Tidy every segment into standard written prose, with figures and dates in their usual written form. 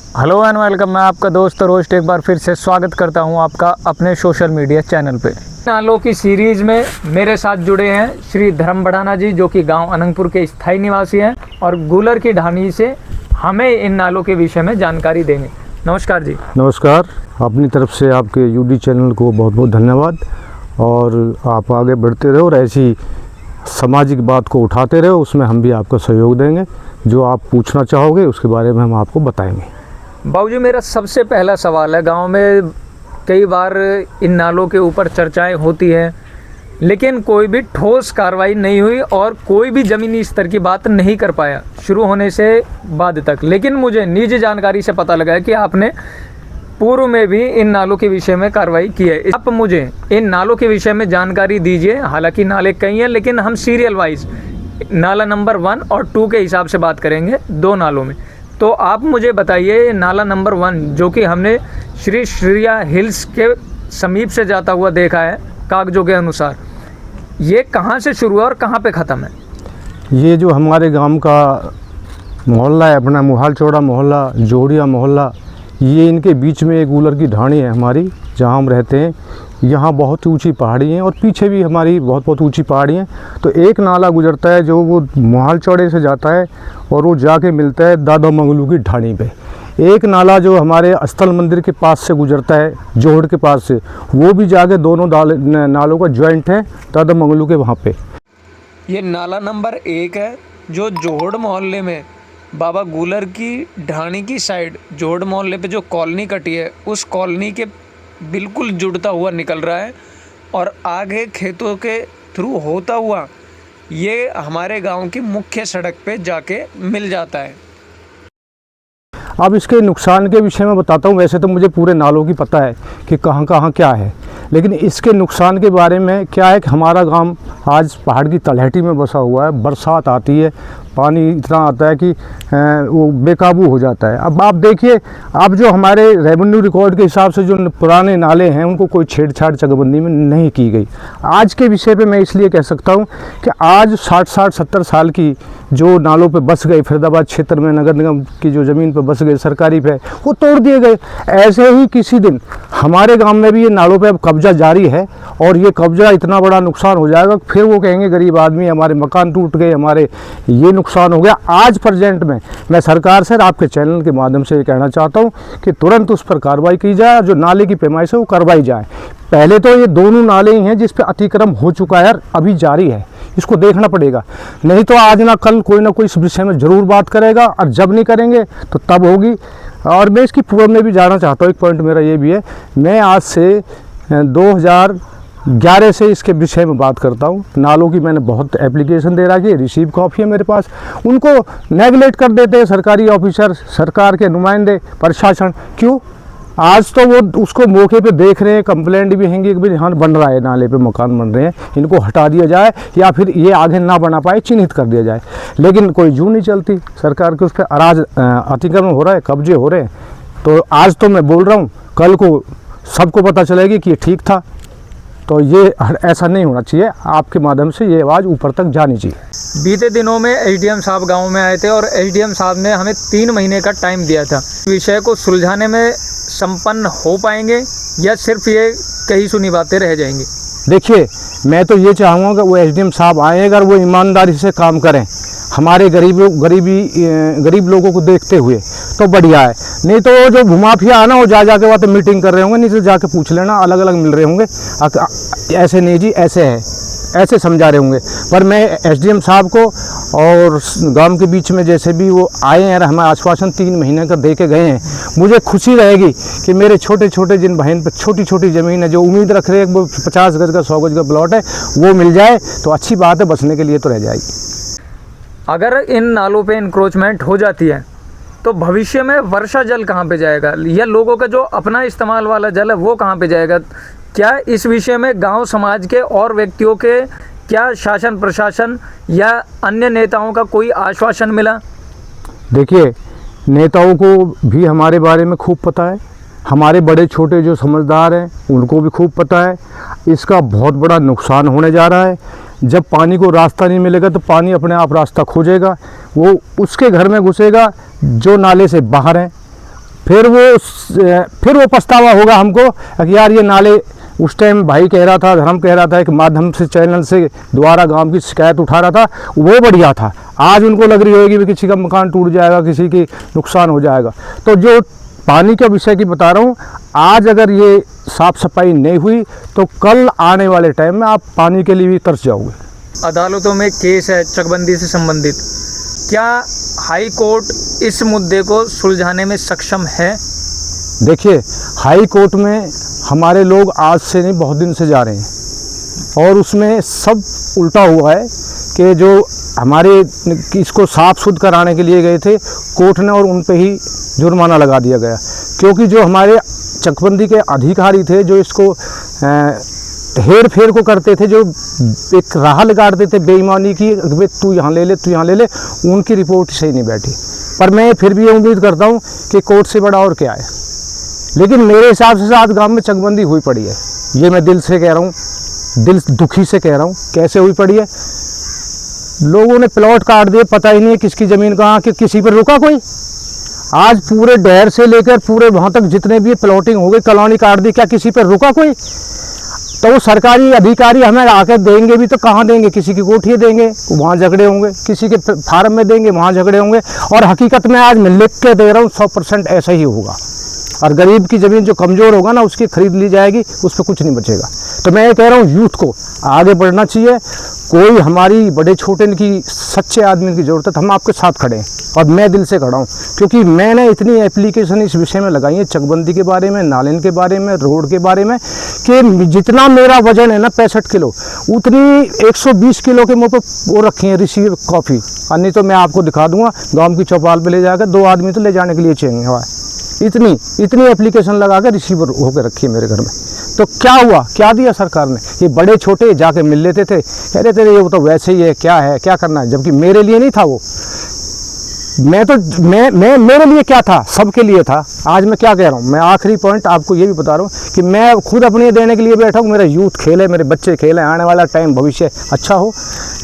Hello and welcome. मैं आपका दोस्त रोस्ट एक बार फिर से स्वागत करता हूं आपका अपने सोशल मीडिया चैनल पे। नालों की सीरीज़ में मेरे साथ जुड़े हैं श्री धर्म बढ़ाना जी, जो कि गांव अनंगपुर के स्थायी निवासी हैं और गूलर की ढाणी से हमें इन नालों के विषय में जानकारी देंगे। नमस्कार जी। नमस्कार। अपनी तरफ से आपके यूडी चैनल को बहुत बहुत धन्यवाद और आप आगे बढ़ते रहो और ऐसी सामाजिक बात को उठाते रहो, उसमें हम भी आपको सहयोग देंगे। जो आप पूछना चाहोगे उसके बारे में हम आपको बताएंगे। बाबूजी, मेरा सबसे पहला सवाल है, गांव में कई बार इन नालों के ऊपर चर्चाएं होती हैं, लेकिन कोई भी ठोस कार्रवाई नहीं हुई और कोई भी ज़मीनी स्तर की बात नहीं कर पाया शुरू होने से बाद तक। लेकिन मुझे निजी जानकारी से पता लगा है कि आपने पूर्व में भी इन नालों के विषय में कार्रवाई की है। आप मुझे इन नालों के विषय में जानकारी दीजिए। हालांकि नाले कई हैं, लेकिन हम सीरियल वाइज नाला नंबर 1 और 2 के हिसाब से बात करेंगे, 2 नालों में। तो आप मुझे बताइए, नाला नंबर 1 जो कि हमने श्री श्रिया हिल्स के समीप से जाता हुआ देखा है कागजों के अनुसार, ये कहाँ से शुरू है और कहाँ पे ख़त्म है? ये जो हमारे गांव का मोहल्ला है, अपना मुहाल चौड़ा मोहल्ला, जोड़िया मोहल्ला, ये इनके बीच में एक गूलर की ढाणी है हमारी, जहाँ हम रहते हैं। यहाँ बहुत ऊंची पहाड़ी हैं और पीछे भी हमारी बहुत ऊंची पहाड़ी हैं। तो एक नाला गुजरता है जो वो मुहाल चौड़े से जाता है और वो जाके मिलता है दादा मंगलू की ढाणी पे। एक नाला जो हमारे स्थल मंदिर के पास से गुजरता है, जोहड़ के पास से, वो भी जाके दोनों नालों का जॉइंट है दादा मंगलू के वहाँ पे। ये नाला नंबर 1 है जो जोहड़ मोहल्ले में बाबा गूलर की ढाणी की साइड, जोहड़ मोहल्ले पे जो कॉलोनी कटी है उस कॉलोनी के बिल्कुल जुड़ता हुआ निकल रहा है और आगे खेतों के थ्रू होता हुआ ये हमारे गांव की मुख्य सड़क पे जाके मिल जाता है। अब इसके नुकसान के विषय में बताता हूँ। वैसे तो मुझे पूरे नालों की पता है कि कहाँ कहाँ क्या है, लेकिन इसके नुकसान के बारे में क्या है कि हमारा गांव आज पहाड़ की तलहटी में बसा हुआ है। बरसात आती है, पानी इतना आता है कि वो बेकाबू हो जाता है। अब आप देखिए, अब जो हमारे रेवेन्यू रिकॉर्ड के हिसाब से जो पुराने नाले हैं उनको कोई छेड़छाड़ चकबंदी में नहीं की गई। आज के विषय पे मैं इसलिए कह सकता हूँ कि आज 60-70 साल की जो नालों पे बस गए, फरीदाबाद क्षेत्र में नगर निगम की जो ज़मीन पे बस गए सरकारी पे, वो तोड़ दिए गए। ऐसे ही किसी दिन हमारे गांव में भी ये नालों पे अब कब्जा जारी है और ये कब्जा इतना बड़ा नुकसान हो जाएगा, फिर वो कहेंगे गरीब आदमी, हमारे मकान टूट गए, हमारे ये नुकसान हो गया। आज प्रेजेंट में मैं सरकार से आपके चैनल के माध्यम से ये कहना चाहता हूँ कि तुरंत उस पर कार्रवाई की जाए, जो नाले की पैमाइश है वो करवाई जाए। पहले तो ये दोनों नाले ही हैं जिस पे अतिक्रमण हो चुका है, अभी जारी है, इसको देखना पड़ेगा। नहीं तो आज ना कल कोई ना कोई इस विषय में ज़रूर बात करेगा और जब नहीं करेंगे तो तब होगी। और मैं इसकी पूर्व में भी जाना चाहता हूँ, एक पॉइंट मेरा ये भी है, मैं आज से 2011 से इसके विषय में बात करता हूँ। नालों की मैंने बहुत एप्लीकेशन दे रखी है, रिसीव कॉपी है मेरे पास। उनको नेगलेक्ट कर देते हैं सरकारी ऑफिसर, सरकार के नुमाइंदे, प्रशासन। क्यों? आज तो वो उसको मौके पे देख रहे हैं, कंप्लेंट भी हैंगी कि यहाँ बन रहा है, नाले पे मकान बन रहे हैं, इनको हटा दिया जाए या फिर ये आगे ना बना पाए चिन्हित कर दिया जाए। लेकिन कोई जू नहीं चलती, सरकार के उस पर अतिक्रमण हो रहा है, कब्जे हो रहे हैं। तो आज तो मैं बोल रहा हूँ, कल को सबको पता चलेगी कि ये ठीक था। तो ये ऐसा नहीं होना चाहिए। आपके माध्यम से ये आवाज़ ऊपर तक जानी चाहिए। बीते दिनों में एसडीएम साहब गांव में आए थे और एसडीएम साहब ने हमें 3 महीने का टाइम दिया था। विषय को सुलझाने में संपन्न हो पाएंगे या सिर्फ ये कही सुनी बातें रह जाएंगी? देखिए, मैं तो ये चाहूँगा कि वो एसडीएम साहब आए, अगर वो ईमानदारी से काम करें हमारे गरीब लोगों को देखते हुए तो बढ़िया है। नहीं तो वो जो भूमाफिया है ना, वो जाके वहाँ तो मीटिंग कर रहे होंगे, नहीं तो जाके पूछ लेना, अलग अलग मिल रहे होंगे, ऐसे नहीं जी ऐसे है, ऐसे समझा रहे होंगे। पर मैं एसडीएम साहब को और गांव के बीच में जैसे भी वो आए हैं, हमें आश्वासन 3 महीने का दे के गए हैं, मुझे खुशी रहेगी कि मेरे छोटे छोटे जिन बहन पर छोटी छोटी ज़मीन है, जो उम्मीद रख रहे हैं वो 50 गज का 100 गज का प्लॉट है, वो मिल जाए तो अच्छी बात है, बसने के लिए तो रह जाएगी। अगर इन नालों पे इंक्रोचमेंट हो जाती है तो भविष्य में वर्षा जल कहाँ पे जाएगा, या लोगों का जो अपना इस्तेमाल वाला जल है वो कहाँ पे जाएगा? क्या इस विषय में गांव समाज के और व्यक्तियों के क्या शासन प्रशासन या अन्य नेताओं का कोई आश्वासन मिला? देखिए, नेताओं को भी हमारे बारे में खूब पता है, हमारे बड़े छोटे जो समझदार हैं उनको भी खूब पता है इसका बहुत बड़ा नुकसान होने जा रहा है। जब पानी को रास्ता नहीं मिलेगा तो पानी अपने आप रास्ता खोजेगा, वो उसके घर में घुसेगा जो नाले से बाहर हैं, फिर वो पछतावा होगा हमको कि यार ये नाले, उस टाइम भाई कह रहा था, धर्म कह रहा था कि माध्यम से चैनल से द्वारा गांव की शिकायत उठा रहा था, वो बढ़िया था। आज उनको लग रही होगी कि किसी का मकान टूट जाएगा, किसी की नुकसान हो जाएगा। तो जो पानी का विषय की बता रहा हूँ, आज अगर ये साफ़ सफाई नहीं हुई तो कल आने वाले टाइम में आप पानी के लिए भी तरस जाओगे। अदालतों में केस है चकबंदी से संबंधित, क्या हाई कोर्ट इस मुद्दे को सुलझाने में सक्षम है? देखिए, हाई कोर्ट में हमारे लोग आज से नहीं बहुत दिन से जा रहे हैं और उसमें सब उल्टा हुआ है कि जो हमारे इसको साफ सुध कराने के लिए गए थे कोर्ट ने, और उन पे ही जुर्माना लगा दिया गया, क्योंकि जो हमारे चकबंदी के अधिकारी थे जो इसको हेर फेर को करते थे, जो एक राह लगाते थे बेईमानी की, तू यहाँ ले ले, तू यहाँ ले ले, उनकी रिपोर्ट सही नहीं बैठी। पर मैं फिर भी ये उम्मीद करता हूँ कि कोर्ट से बड़ा और क्या है। लेकिन मेरे हिसाब से आज गांव में चकबंदी हुई पड़ी है, ये मैं दिल से कह रहा हूँ, दिल दुखी से कह रहा हूँ। कैसे हुई पड़ी है? लोगों ने प्लॉट काट दिए, पता ही नहीं है किसकी ज़मीन कहाँ, कि किसी पर रुका कोई। आज पूरे डैर से लेकर पूरे वहाँ तक जितने भी प्लॉटिंग हो गई, कॉलोनी काट दी, क्या किसी पर रुका कोई? तो वो सरकारी अधिकारी हमें आकर देंगे भी तो कहाँ देंगे? किसी की कोठी देंगे, वहाँ झगड़े होंगे, किसी के फार्म में देंगे, वहाँ झगड़े होंगे। और हकीकत में आज मैं लिख के दे रहा हूँ 100% ऐसा ही होगा। और गरीब की ज़मीन जो कमज़ोर होगा ना, उसकी खरीद ली जाएगी, उस पर कुछ नहीं बचेगा। तो मैं ये कह रहा हूँ यूथ को आगे बढ़ना चाहिए। कोई हमारी बड़े छोटे की सच्चे आदमी की ज़रूरत है, हम आपके साथ खड़े हैं और मैं दिल से खड़ा हूँ, क्योंकि मैंने इतनी एप्लीकेशन इस विषय में लगाई है, चकबंदी के बारे में, नालिन के बारे में, रोड के बारे में, कि जितना मेरा वजन है ना 65 किलो, उतनी 120 किलो के मुँह पर वो रखी है रिसीव कॉफ़ी। और नहीं तो मैं आपको दिखा दूंगा, गाँव की चौपाल पर ले जाकर 2 आदमी तो ले जाने के लिए चाहिए हवा। इतनी एप्लीकेशन लगा कर रिसीवर होकर रखी है मेरे घर में। तो क्या हुआ? क्या दिया सरकार ने? ये बड़े छोटे जाके मिल लेते थे, कह रहे थे ये तो वैसे ही है, क्या करना है, जबकि मेरे लिए नहीं था वो। मैं मेरे लिए क्या था, सबके लिए था। आज मैं क्या कह रहा हूँ, मैं आखिरी पॉइंट आपको ये भी बता रहा हूँ कि मैं खुद अपने देने के लिए बैठा हूँ। मेरा यूथ खेले, मेरे बच्चे खेले, आने वाला टाइम भविष्य अच्छा हो,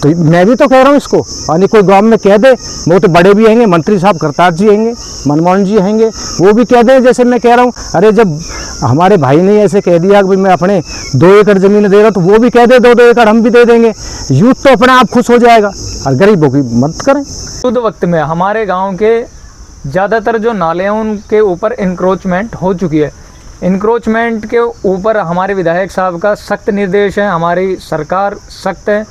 तो मैं भी तो कह रहा हूँ इसको। और कोई गाँव में कह दे, वो तो बड़े भी हैंगे, मंत्री साहब करतार जी हैंगे, मनमोहन जी हैंगे, वो भी कह दें जैसे मैं कह रहा हूँ। अरे जब हमारे भाई ने ऐसे कह दिया कि मैं अपने 2 एकड़ ज़मीन दे रहा हूँ, तो वो भी कह दे 2 एकड़ हम भी दे देंगे। यूथ तो अपने आप खुश हो जाएगा और गरीबों की मदद करें। शुद्ध वक्त में हमारे गांव के ज़्यादातर जो नाले हैं उनके ऊपर इंक्रोचमेंट हो चुकी है। इंक्रोचमेंट के ऊपर हमारे विधायक साहब का सख्त निर्देश है, हमारी सरकार सख्त है।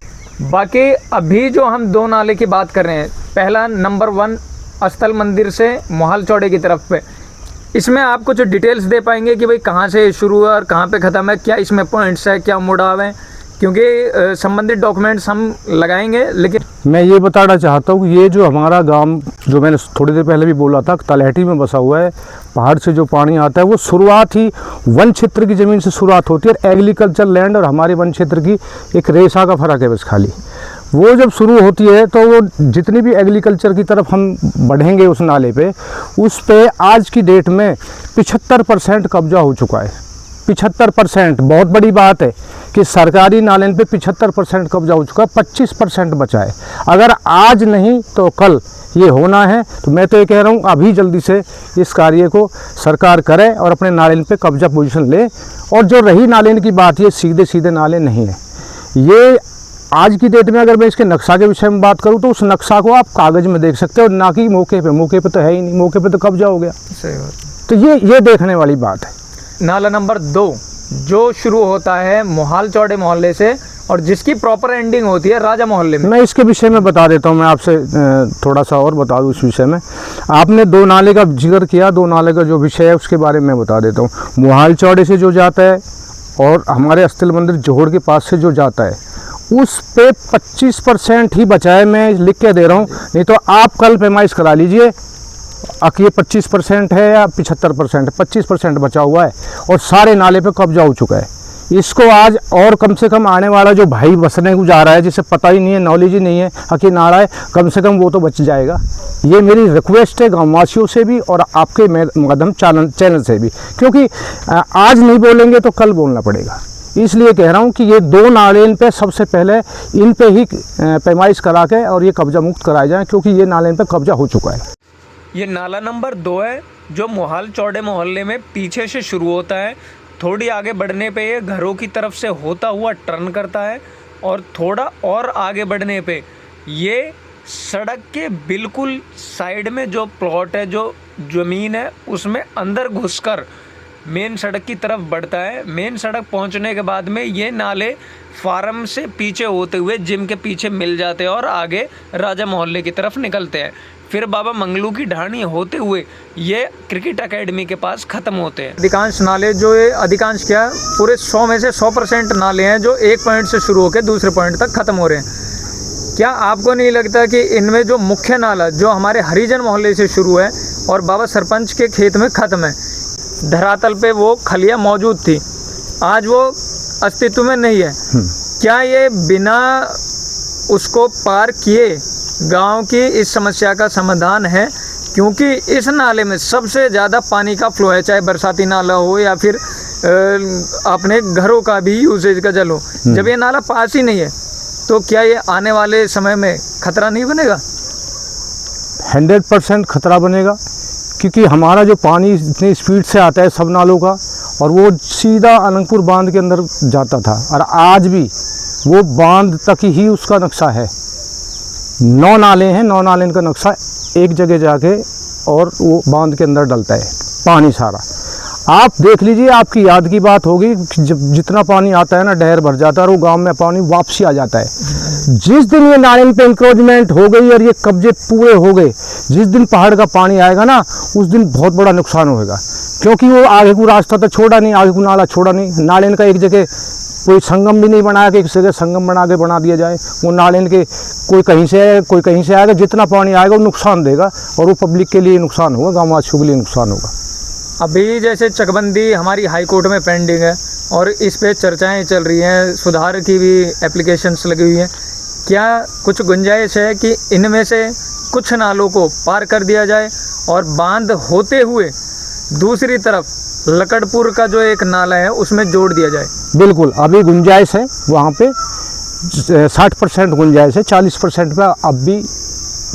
बाकी अभी जो हम 2 नाले की बात कर रहे हैं, पहला नंबर 1 अस्थल मंदिर से मोहाल चौड़े की तरफ पे, इसमें आप कुछ डिटेल्स दे पाएंगे कि भाई कहाँ से शुरू हुआ और कहाँ पे ख़त्म है, क्या इसमें पॉइंट्स है, क्या मुड़ाव है? क्योंकि संबंधित डॉक्यूमेंट्स हम लगाएंगे। लेकिन मैं ये बताना चाहता हूँ कि ये जो हमारा गांव, जो मैंने थोड़ी देर पहले भी बोला था, तलहटी में बसा हुआ है। पहाड़ से जो पानी आता है वो शुरुआत ही वन क्षेत्र की ज़मीन से शुरुआत होती है। एग्रीकल्चर लैंड और हमारे वन क्षेत्र की एक रेशा का फ़र्क है बस खाली। वो जब शुरू होती है तो वो जितनी भी एग्रीकल्चर की तरफ हम बढ़ेंगे उस नाले पे, उस पे आज की डेट में 75% कब्जा हो चुका है। 75% बहुत बड़ी बात है कि सरकारी नाले पे 75% कब्जा हो चुका है, 25% बचा है। अगर आज नहीं तो कल ये होना है। तो मैं तो ये कह रहा हूँ अभी जल्दी से इस कार्य को सरकार करे और अपने नाले पे कब्जा पोजीशन ले। और जो रही नाले की बात, ये सीधे सीधे नाले नहीं है। ये आज की डेट में अगर मैं इसके नक्शा के विषय में बात करूँ तो उस नक्शा को आप कागज़ में देख सकते हो, ना कि मौके पे तो है ही नहीं, मौके पे तो कब्जा हो गया। सही बात। तो ये देखने वाली बात है। नाला नंबर 2 जो शुरू होता है मोहाल चौड़े मोहल्ले से और जिसकी प्रॉपर एंडिंग होती है राजा मोहल्ले में, मैं इसके विषय में बता देता हूँ। मैं आपसे थोड़ा सा और बता दूँ इस विषय में। आपने 2 नाले का जिक्र किया, 2 नाले का जो विषय है उसके बारे में बता देता हूँ। मोहाल चौड़े से जो जाता है और हमारे अस्थल मंदिर जोहड़ के पास से जो जाता है, उस पे 25% ही बचा है। मैं लिख के दे रहा हूँ, नहीं तो आप कल पैमाइश करा लीजिए कि ये 25% है या 75%। 25% बचा हुआ है और सारे नाले पे कब्जा हो चुका है। इसको आज और कम से कम आने वाला जो भाई बसने को जा रहा है, जिसे पता ही नहीं है, नॉलेज ही नहीं है कि नाला है, कम से कम वो तो बच जाएगा। ये मेरी रिक्वेस्ट है गाँववासियों से भी और आपके माध्यम चैनल से भी, क्योंकि आज नहीं बोलेंगे तो कल बोलना पड़ेगा। इसलिए कह रहा हूँ कि ये 2 नाले पे सबसे पहले इन पे ही पैमाइश करा के और ये कब्जा मुक्त कराए जाएँ, क्योंकि ये नाले पे कब्जा हो चुका है। ये नाला नंबर 2 है जो मोहाल चौड़े मोहल्ले में पीछे से शुरू होता है, थोड़ी आगे बढ़ने पे ये घरों की तरफ से होता हुआ टर्न करता है और थोड़ा और आगे बढ़ने पे ये सड़क के बिल्कुल साइड में जो प्लॉट है, जो ज़मीन है, उसमें अंदर घुसकर मेन सड़क की तरफ बढ़ता है। मेन सड़क पहुंचने के बाद में ये नाले फार्म से पीछे होते हुए जिम के पीछे मिल जाते हैं और आगे राजा मोहल्ले की तरफ निकलते हैं। फिर बाबा मंगलू की ढाणी होते हुए ये क्रिकेट एकेडमी के पास ख़त्म होते हैं। अधिकांश नाले जो है, अधिकांश क्या, पूरे 100 में से 100% नाले हैं जो एक पॉइंट से शुरू होकर दूसरे पॉइंट तक ख़त्म हो रहे हैं। क्या आपको नहीं लगता कि इनमें जो मुख्य नाला जो हमारे हरिजन मोहल्ले से शुरू है और बाबा सरपंच के खेत में ख़त्म है, धरातल पे वो खलिया मौजूद थी, आज वो अस्तित्व में नहीं है, क्या ये बिना उसको पार किए गांव की इस समस्या का समाधान है? क्योंकि इस नाले में सबसे ज़्यादा पानी का फ्लो है, चाहे बरसाती नाला हो या फिर अपने घरों का भी यूसेज का जल हो। जब ये नाला पास ही नहीं है तो क्या ये आने वाले समय में खतरा नहीं बनेगा? 100% खतरा बनेगा, क्योंकि हमारा जो पानी इतनी स्पीड से आता है सब नालों का, और वो सीधा अनंगपुर बांध के अंदर जाता था, और आज भी वो बांध तक ही उसका नक्शा है। 9 नाले हैं, 9 नाले का नक्शा एक जगह जाके और वो बांध के अंदर डलता है पानी सारा। आप देख लीजिए, आपकी याद की बात होगी, जब जितना पानी आता है ना डहर भर जाता है और वो गांव में पानी वापसी आ जाता है। जिस दिन ये नाले पे इंक्रोचमेंट हो गई और ये कब्जे पूरे हो गए, जिस दिन पहाड़ का पानी आएगा ना, उस दिन बहुत बड़ा नुकसान होगा, क्योंकि वो आगे को रास्ता तो छोड़ा नहीं, आगे को नाला छोड़ा नहीं। नाले का एक जगह कोई संगम भी नहीं बनाया कि एक जगह संगम बना दिया जाए। वो नाले के कोई कहीं से आए, कोई कहीं से आएगा, जितना पानी आएगा वो नुकसान देगा, और वो पब्लिक के लिए नुकसान होगा, गाँववासियों के लिए नुकसान होगा। अभी जैसे चकबंदी हमारी हाई कोर्ट में पेंडिंग है और इस पे चर्चाएं चल रही हैं, सुधार की भी एप्लीकेशंस लगी हुई हैं, क्या कुछ गुंजाइश है कि इनमें से कुछ नालों को पार कर दिया जाए और बांध होते हुए दूसरी तरफ लकड़पुर का जो एक नाला है उसमें जोड़ दिया जाए? बिल्कुल, अभी गुंजाइश है, वहाँ पे 60% गुंजाइश है, 40% पे अब भी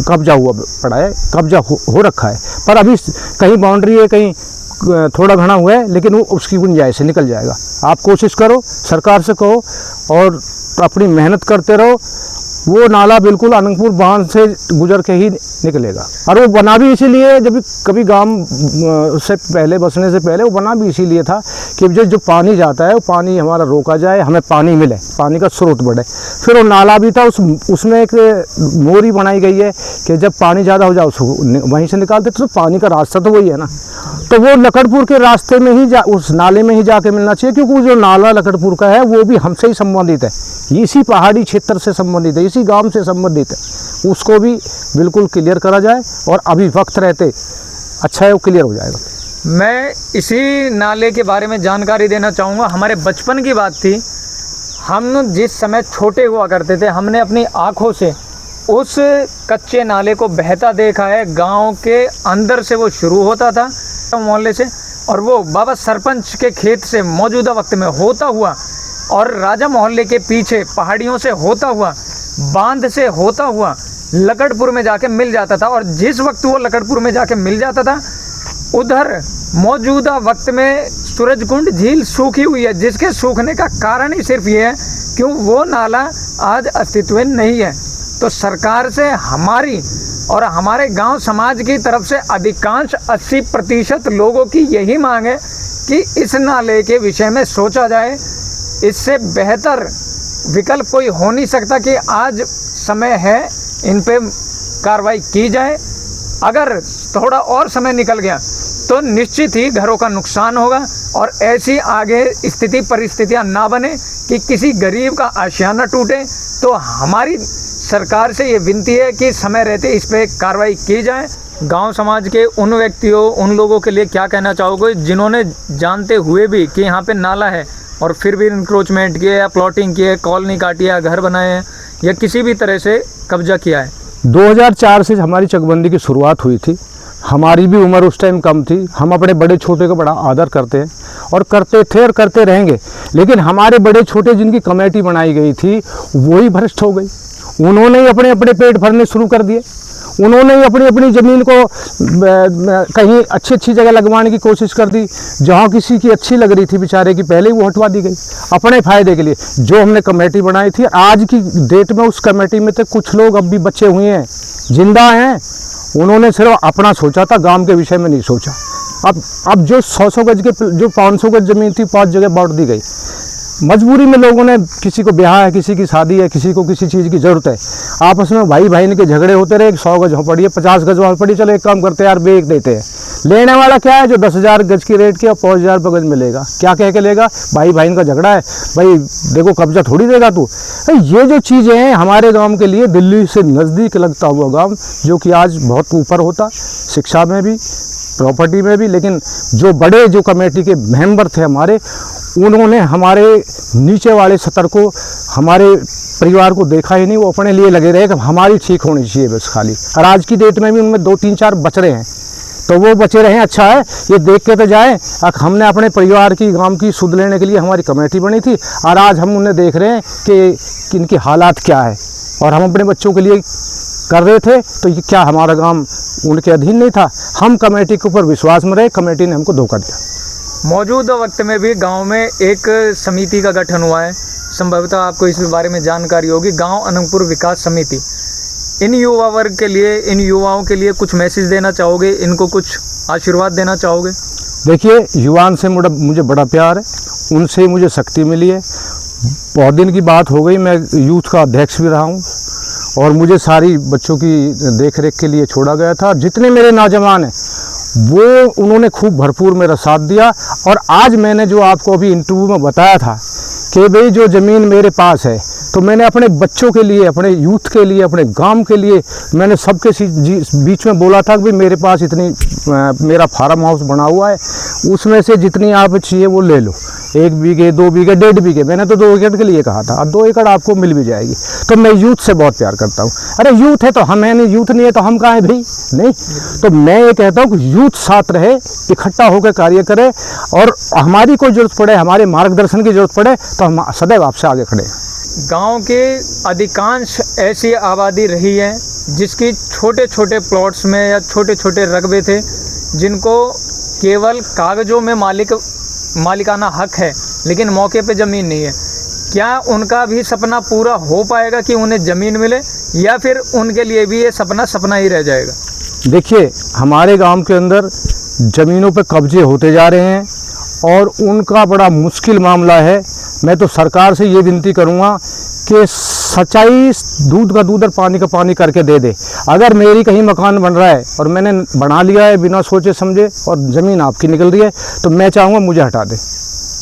कब्जा हुआ पड़ा है, कब्जा हो रखा है, पर अभी कहीं बाउंड्री है, कहीं थोड़ा घना हुआ है, लेकिन वो उसकी गुंजाइश से निकल जाएगा। आप कोशिश करो, सरकार से कहो और अपनी मेहनत करते रहो, वो नाला बिल्कुल अनंगपुर बांध से गुजर के ही निकलेगा। और वो बना भी इसीलिए, जब कभी गांव से पहले, बसने से पहले, वो बना भी इसीलिए था कि जो पानी जाता है वो पानी हमारा रोका जाए, हमें पानी मिले, पानी का स्रोत बढ़े। फिर वो नाला भी था, उसमें एक मोरी बनाई गई है कि जब पानी ज़्यादा हो जाए उसको वहीं से निकालते, तो पानी का रास्ता तो वही है ना, तो वो लकड़पुर के रास्ते में ही उस नाले में ही जाके मिलना चाहिए, क्योंकि जो नाला लकड़पुर का है वो भी हमसे ही संबंधित है, इसी पहाड़ी क्षेत्र से संबंधित है, इसी गांव से संबंधित है। उसको भी बिल्कुल क्लियर करा जाए और अभी वक्त रहते अच्छा है वो क्लियर हो जाएगा। मैं इसी नाले के बारे में जानकारी देना चाहूँगा। हमारे बचपन की बात थी, हम जिस समय छोटे हुआ करते थे, हमने अपनी आँखों से उस कच्चे नाले को बहता देखा है। गांव के अंदर से वो शुरू होता था मोहल्ले से, और वो बाबा सरपंच के खेत से मौजूदा वक्त में होता हुआ और राजा मोहल्ले के पीछे पहाड़ियों से होता हुआ, बांध से होता हुआ लकड़पुर में जाके मिल जाता था। और जिस वक्त वो लकड़पुर में जाके मिल जाता था, उधर मौजूदा वक्त में सूरजकुंड झील सूखी हुई है, जिसके सूखने का कारण ही सिर्फ ये है कि वो नाला आज अस्तित्व में नहीं है। तो सरकार से हमारी और हमारे गांव समाज की तरफ से अधिकांश 80% लोगों की यही मांग है कि इस नाले के विषय में सोचा जाए। इससे बेहतर विकल्प कोई हो नहीं सकता कि आज समय है, इन पे कार्रवाई की जाए। अगर थोड़ा और समय निकल गया तो निश्चित ही घरों का नुकसान होगा और ऐसी आगे स्थिति परिस्थितियां ना बने कि किसी गरीब का आशियाना टूटे। तो हमारी सरकार से ये विनती है कि समय रहते इस पे कार्रवाई की जाए। गांव समाज के उन व्यक्तियों, उन लोगों के लिए क्या कहना चाहोगे जिन्होंने जानते हुए भी कि यहाँ पे नाला है और फिर भी इंक्रोचमेंट किया या प्लॉटिंग किया, कॉलोनी काटी या घर बनाए हैं या किसी भी तरह से कब्जा किया है? 2004 से हमारी चकबंदी की शुरुआत हुई थी। हमारी भी उम्र उस टाइम कम थी। हम अपने बड़े छोटे का बड़ा आदर करते हैं और करते थे और करते रहेंगे, लेकिन हमारे बड़े छोटे जिनकी कमेटी बनाई गई थी वही भ्रष्ट हो गई। उन्होंने ही अपने अपने पेट भरने शुरू कर दिए। उन्होंने अपनी अपनी ज़मीन को कहीं अच्छी अच्छी जगह लगवाने की कोशिश कर दी। जहाँ किसी की अच्छी लग रही थी बेचारे की, पहले ही वो हटवा दी गई अपने फ़ायदे के लिए। जो हमने कमेटी बनाई थी, आज की डेट में उस कमेटी में तो कुछ लोग अब भी बचे हुए हैं, जिंदा हैं। उन्होंने सिर्फ अपना सोचा था, गांव के विषय में नहीं सोचा। अब जो 100-100 गज के, जो 500 गज ज़मीन थी, 5 जगह बांट दी गई। मजबूरी में लोगों ने, किसी को ब्याह है, किसी की शादी है, किसी को किसी चीज़ की ज़रूरत है, आपस में भाई भाई के झगड़े होते रहे। 100 गज हो पड़ी है, 50 गज वहाँ पड़ी, चलो एक काम करते हैं यार, बेच देते हैं। लेने वाला क्या है, जो 10,000 गज की रेट की और 5,000 रुपये गज मिलेगा, क्या कह के लेगा, भाई भाई का झगड़ा है, भाई देखो कब्जा थोड़ी देगा तू। ये जो चीज़ें हैं हमारे गाँव के लिए, दिल्ली से नज़दीक लगता हुआ गाँव, जो कि आज बहुत ऊपर होता, शिक्षा में भी, प्रॉपर्टी में भी। लेकिन जो बड़े, जो कमेटी के मेंबर थे हमारे, उन्होंने हमारे नीचे वाले स्तर को, हमारे परिवार को देखा ही नहीं। वो अपने लिए लगे रहे कि हमारी ठीक होनी चाहिए बस खाली। और आज की डेट में भी उनमें 2-3-4 बच रहे हैं, तो वो बचे रहे, अच्छा है, ये देख के तो जाए। हमने अपने परिवार की, गांव की सुध लेने के लिए हमारी कमेटी बनी थी, और आज हम उन्हें देख रहे हैं कि इनकी हालात क्या है, और हम अपने बच्चों के लिए कर रहे थे। तो ये क्या हमारा गांव उनके अधीन नहीं था? हम कमेटी के ऊपर विश्वास में रहे, कमेटी ने हमको धोखा दिया। मौजूदा वक्त में भी गांव में एक समिति का गठन हुआ है, संभवतः आपको इस बारे में जानकारी होगी, गांव अनंगपुर विकास समिति। इन युवा वर्ग के लिए, इन युवाओं के लिए कुछ मैसेज देना चाहोगे, इनको कुछ आशीर्वाद देना चाहोगे? देखिए, युवाओं से मुझे बड़ा प्यार है, उनसे मुझे शक्ति मिली है। बहुत दिन की बात हो गई, मैं यूथ का अध्यक्ष भी रहा हूँ, और मुझे सारी बच्चों की देख रेख के लिए छोड़ा गया था। जितने मेरे नौजवान हैं, वो उन्होंने खूब भरपूर मेरा साथ दिया। और आज मैंने जो आपको अभी इंटरव्यू में बताया था कि भाई जो ज़मीन मेरे पास है, तो मैंने अपने बच्चों के लिए, अपने यूथ के लिए, अपने गांव के लिए, मैंने सबके बीच में बोला था कि भाई मेरे पास इतनी, मेरा फार्म हाउस बना हुआ है, उसमें से जितनी आप चाहिए वो ले लो। 1 बीघे, 2 बीघे, 1.5 बीघे, मैंने तो 2 एकड़ के लिए कहा था। अब 2 एकड़ आपको मिल भी जाएगी। तो मैं यूथ से बहुत प्यार करता हूँ। अरे यूथ है तो हम है, नहीं यूथ नहीं है तो हम कहाँ हैं भाई? नहीं, तो मैं ये कहता हूँ कि यूथ साथ रहे, इकट्ठा होकर कार्य करे, और हमारी कोई ज़रूरत पड़े, हमारे मार्गदर्शन की ज़रूरत पड़े, तो हम सदैव आपसे आगे खड़े हैं। गांव के अधिकांश ऐसी आबादी रही है जिसकी छोटे छोटे प्लॉट्स में या छोटे छोटे रकबे थे, जिनको केवल कागज़ों में मालिकाना हक है, लेकिन मौके पे ज़मीन नहीं है। क्या उनका भी सपना पूरा हो पाएगा कि उन्हें ज़मीन मिले, या फिर उनके लिए भी ये सपना ही रह जाएगा? देखिए, हमारे गांव के अंदर ज़मीनों पे कब्जे होते जा रहे हैं, और उनका बड़ा मुश्किल मामला है। मैं तो सरकार से ये विनती करूँगा कि सच्चाई दूध का दूध और पानी का पानी करके दे दे। अगर मेरी कहीं मकान बन रहा है और मैंने बना लिया है बिना सोचे समझे, और ज़मीन आपकी निकल रही है, तो मैं चाहूँगा मुझे हटा दे,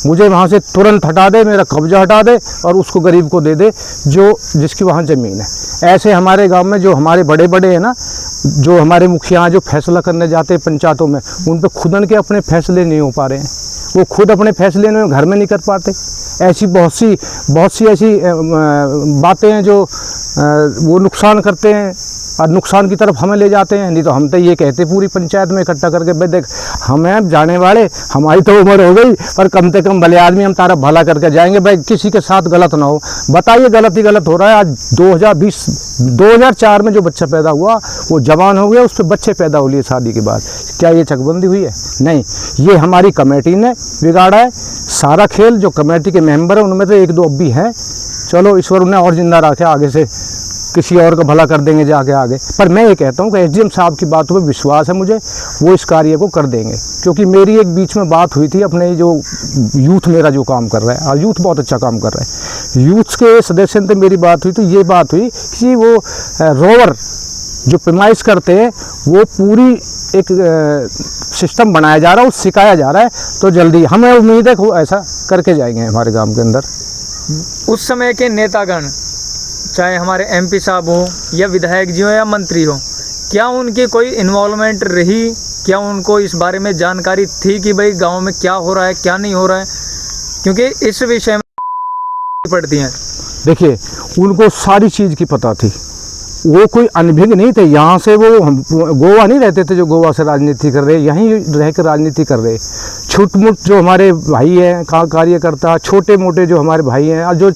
मुझे वहाँ से तुरंत हटा दे, मेरा कब्जा हटा दे, और उसको गरीब को दे दे जिसकी वहाँ ज़मीन है। ऐसे हमारे गांव में जो हमारे बड़े बड़े हैं ना, जो हमारे मुखिया जो फैसला करने जाते हैं पंचायतों में, उन पर खुद के अपने फैसले नहीं हो पा रहे हैं। वो खुद अपने फैसले में घर में नहीं कर पाते। ऐसी बहुत सी ऐसी बातें हैं जो वो नुकसान करते हैं, और नुकसान की तरफ हमें ले जाते हैं। नहीं तो हम तो ये कहते पूरी पंचायत में इकट्ठा करके, भाई देख हमें जाने वाले, हमारी तो उम्र हो गई, पर कम से कम भले आदमी हम तारा भला करके जाएंगे, भाई किसी के साथ गलत ना हो। बताइए, गलत ही गलत हो रहा है। आज 2004 में जो बच्चा पैदा हुआ वो जवान हो गया, उस पर बच्चे पैदा हो लिए शादी के बाद। क्या ये चकबंदी हुई है? नहीं, ये हमारी कमेटी ने बिगाड़ा है सारा खेल। जो कमेटी के मेंबर हैं उनमें तो 1-2 अब भी हैं, चलो ईश्वर उन्हें और जिंदा रखे, आगे से किसी और का भला कर देंगे जाके आगे। पर मैं ये कहता हूँ कि एसडीएम साहब की बातों पे विश्वास है मुझे, वो इस कार्य को कर देंगे। क्योंकि मेरी एक बीच में बात हुई थी, अपने जो यूथ मेरा जो काम कर रहा है, और यूथ बहुत अच्छा काम कर रहा है, यूथ के सदस्य से मेरी बात हुई, तो ये बात हुई कि वो रोवर जो पैमाइश करते हैं, वो पूरी एक सिस्टम बनाया जा रहा है, वो सिखाया जा रहा है। तो जल्दी हमें उम्मीद है कि वो ऐसा करके जाएंगे हमारे गाँव के अंदर। उस समय के नेतागण, चाहे हमारे एमपी साहब हो या विधायक जी हो या मंत्री हो, क्या उनकी कोई इन्वॉल्वमेंट रही? क्या उनको इस बारे में जानकारी थी कि भाई गांव में क्या हो रहा है, क्या नहीं हो रहा है? क्योंकि इस विषय में पड़ती हैं। देखिए, उनको सारी चीज़ की पता थी, वो कोई अनभिज्ञ नहीं थे। यहाँ से वो गोवा नहीं रहते थे जो गोवा से राजनीति कर रहे, यहीं रह कर राजनीति कर रहे। छुटमुट जो हमारे भाई हैं कार्यकर्ता, छोटे मोटे जो हमारे भाई हैं, और जो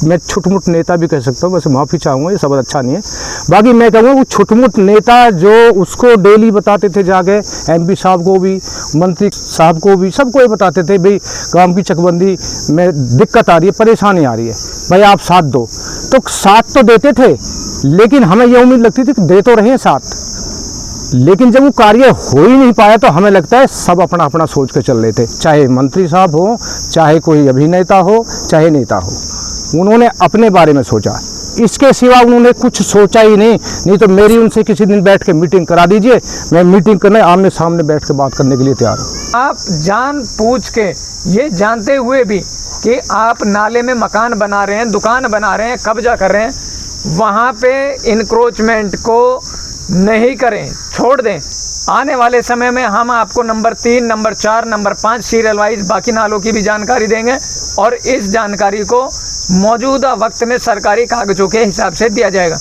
मैं छुटमुट नेता भी कह सकता हूँ, वैसे माफ़ी चाहूँगा, ये शब्द अच्छा नहीं है। बाकी मैं कहूँगा वो छुटमुट नेता जो उसको डेली बताते थे जाके MP साहब को भी, मंत्री साहब को भी, सबको ये बताते थे भाई गांव की चकबंदी में दिक्कत आ रही है, परेशानी आ रही है, भाई आप साथ दो। तो साथ तो देते थे, लेकिन हमें ये उम्मीद लगती थी कि दे तो रहे हैं साथ, लेकिन जब वो कार्य हो ही नहीं पाया तो हमें लगता है सब अपना अपना सोच के चल रहे थे, चाहे मंत्री साहब हो, चाहे कोई अभिनेता हो, चाहे नेता हो, उन्होंने अपने बारे में सोचा, इसके सिवा उन्होंने कुछ सोचा ही नहीं तो मेरी उनसे किसी दिन बैठ के मीटिंग करा दीजिए, मैं मीटिंग करने आमने सामने बैठ के बात करने के लिए तैयार हूँ। आप जान पूछ के, ये जानते हुए भी कि आप नाले में मकान बना रहे हैं, दुकान बना रहे हैं, कब्जा कर रहे हैं, वहाँ पे इंक्रोचमेंट को नहीं करें, छोड़ दें। आने वाले समय में हम आपको number 3, number 4, number 5 serial wise बाकी नालों की भी जानकारी देंगे और इस जानकारी को मौजूदा वक्त में सरकारी कागजों के हिसाब से दिया जाएगा।